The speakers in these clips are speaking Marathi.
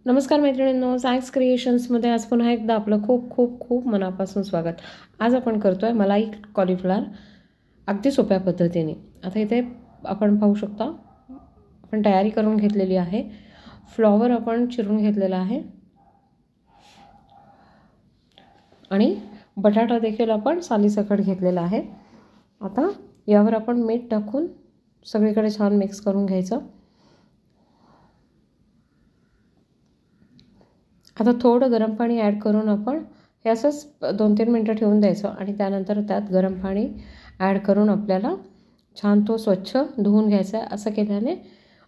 नमस्कार मैत्रिणींनो, सायन्स क्रिएशन्समध्ये आज पुन्हा एकदा आपलं खूप खूप खूप मनापासून स्वागत। आज आपण करतोय मलाई कॉलीफ्लावर अगदी सोप्या पद्धतीने। आता इथे आपण पाहू शकता आपण तयारी करून घेतलेली आहे। फ्लॉवर आपण चिरून घेतलेला आहे आणि बटाटा देखील आपण सालीसकट घेतलेला आहे। आता यावर आपण मीठ टाकून सगळीकडे छान मिक्स करून घ्यायचं। आता थोडं गरम पाणी ॲड करून आपण हे असंच 2-3 मिनटं ठेवून द्यायचं आणि त्यानंतर त्यात गरम पाणी ॲड करून आपल्याला छान तो स्वच्छ धुवून घ्यायचा आहे। असं केल्याने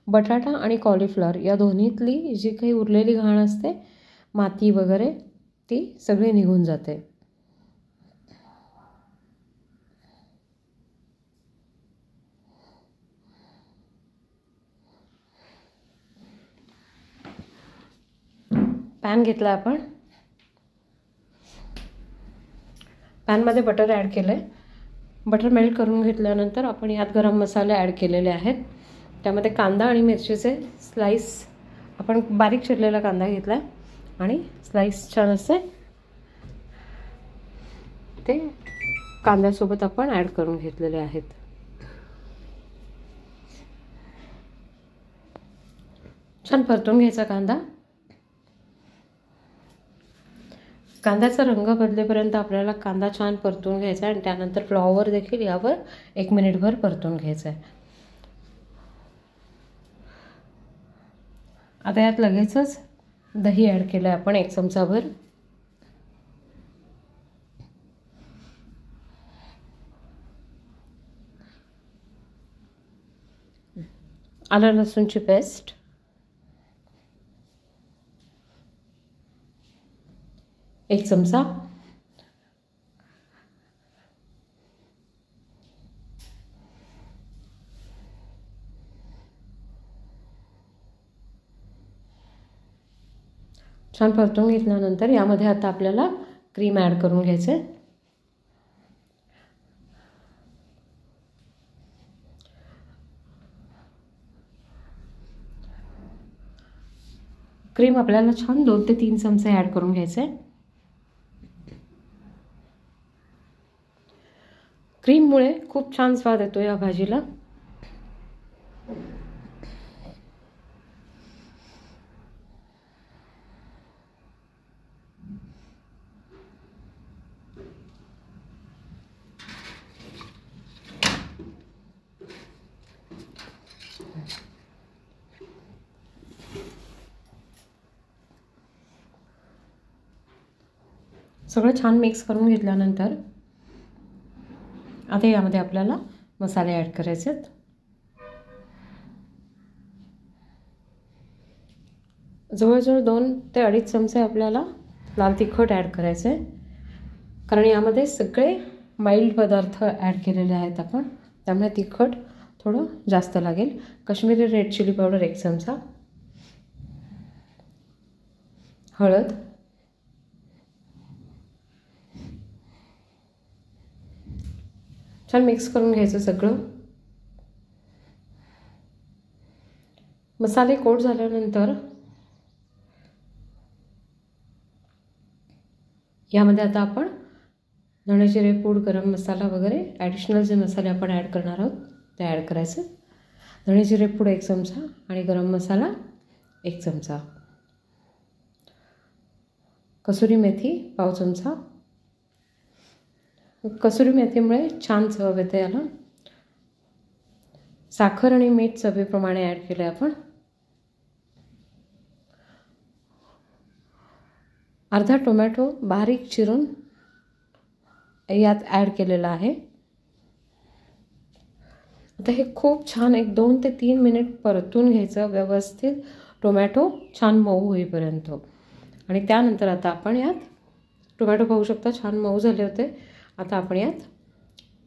बटाटा आणि कॉलीफ्लॉवर या दोन्हीतली जी काही उरलेली घाण असते, माती वगैरे, ती सगळी निघून जाते। पॅन घेतला आपण, पॅनमध्ये बटर ॲड केलं आहे। बटर मेल्ट करून घेतल्यानंतर आपण यात गरम मसाले ॲड केलेले आहेत। त्यामध्ये कांदा आणि मिरचीचे स्लाइस, आपण बारीक चिरलेला कांदा घेतला आहे आणि स्लाइस छान असते ते कांद्यासोबत आपण ॲड करून घेतलेले आहेत। छान परतून घ्यायचा कांदा। कांद्याचा रंग बदलेपर्यंत आपल्याला कांदा छान परतून घ्यायचा आहे आणि त्यानंतर फ्लॉवर देखील यावर 1 मिनिटभर परतून घ्यायचा आहे। आता यात लगेचच दही ॲड केलं आहे आपण 1 चमचाभर। आलं लसूणची पेस्ट, 1 चमचा, छान परतून घेतल्यानंतर यामध्ये आता आपल्याला क्रीम ॲड करून घ्यायचे। क्रीम आपल्याला छान 2 ते 3 चमचे ॲड करून घ्यायचे। क्रीममुळे खूप छान स्वाद येतो या भाजीला। सगळं छान मिक्स करून घेतल्यानंतर आता यामध्ये आपल्याला मसाले ॲड करायचे आहेत। जवळजवळ 2 ते 2.5 चमचे आपल्याला लाल तिखट ॲड करायचं आहे, कारण यामध्ये सगळे माइल्ड पदार्थ ॲड केलेले आहेत आपण, त्यामुळे तिखट थोडं जास्त लागेल। काश्मीरी रेड चिली पावडर 1 चमचा, हळद, छान मिक्स करून घ्यायचं सगळं। मसाले कोट झाल्यानंतर यामध्ये आता आपण धणे जिरे पूड, गरम मसाला वगैरे ॲडिशनल जे मसाले आपण ॲड करणार आहोत ते ॲड करायचे। धणे जिरे पूड 1 चमचा आणि गरम मसाला 1 चमचा, कसुरी मेथी पाव चमचा। कसुरी मेथीमुळे छान चव येते याला। साखर आणि मीठ चवीप्रमाणे ॲड केलं आहे आपण। अर्धा टोमॅटो बारीक चिरून यात ॲड केलेला आहे। आता हे खूप छान 2 ते 3 मिनिट परतून घ्यायचं व्यवस्थित, टोमॅटो छान मऊ होईपर्यंत। आणि त्यानंतर आता आपण यात टोमॅटो पाहू शकता छान मऊ झाले होते। आता आपण यात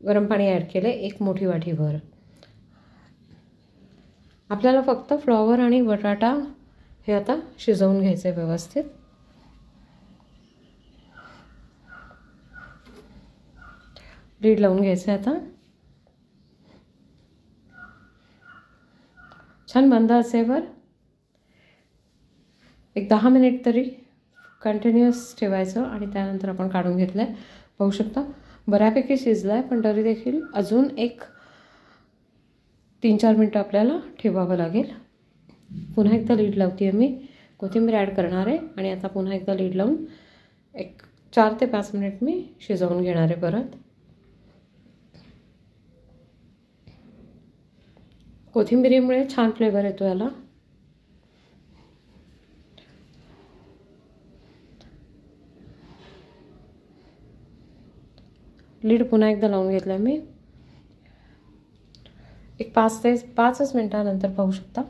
गरम पाणी ॲड केले 1 मोठी वाटीभर। आपल्याला फक्त फ्लॉवर आणि बटाटा हे आता शिजवून घ्यायचे व्यवस्थित। लीड लावून घ्यायचं आता। छान मंद आचेवर एक 10 मिनिट तरी कंटिन्युअस ठेवायचं आणि त्यानंतर आपण काढून घेतलं आहे. पाहू शकता बऱ्यापैकी शिजला आहे, पण तरी देखील अजून एक 3-4 मिनटं आपल्याला ठेवावं लागेल. पुन्हा एकदा लीड लावते आहे मी. कोथिंबीर ॲड करणार आहे आणि आता पुन्हा एकदा लीड लावून एक 4 ते 5 मिनिट मी शिजवून घेणार आहे परत. कोथिंबिरीमुळे छान फ्लेवर येतो याला. लीड पुन्हा एकदा लावून घेतलं मी. एक 5 मिनिटानंतर पाहू शकता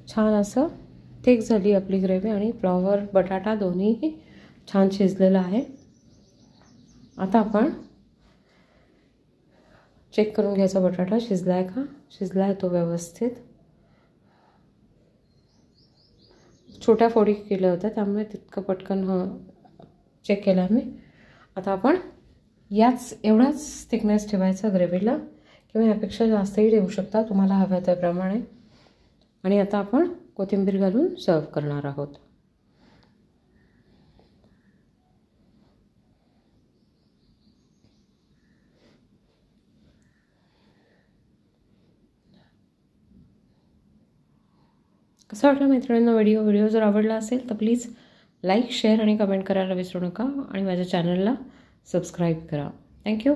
छान असं थिक झाली आपली ग्रेव्ही आणि फ्लॉवर बटाटा दोन्हीही छान शिजलेलं आहे. आता आपण चेक करून घ्यायचा बटाटा शिजला आहे का. शिजला आहे तो व्यवस्थित. छोट्या फोडी केल्या होत्या त्यामुळे तितकं पटकन चेक केला मी. आता आपण एवढाच थिकनेस ठेवायचा ग्रेव्हीला किंवा यापेक्षा जास्तही ठेवू शकता तुम्हाला हव्या त्याप्रमाणे. आणि आता आपण कोथिंबीर घालून सर्व करणार आहोत. कसं वाटलं मैत्रिणींना व्हिडिओ जर आवडला असेल तर प्लीज लाईक शेअर आणि कमेंट करायला विसरू नका आणि माझ्या चॅनलला सबस्क्राईब करा. थँक्यू.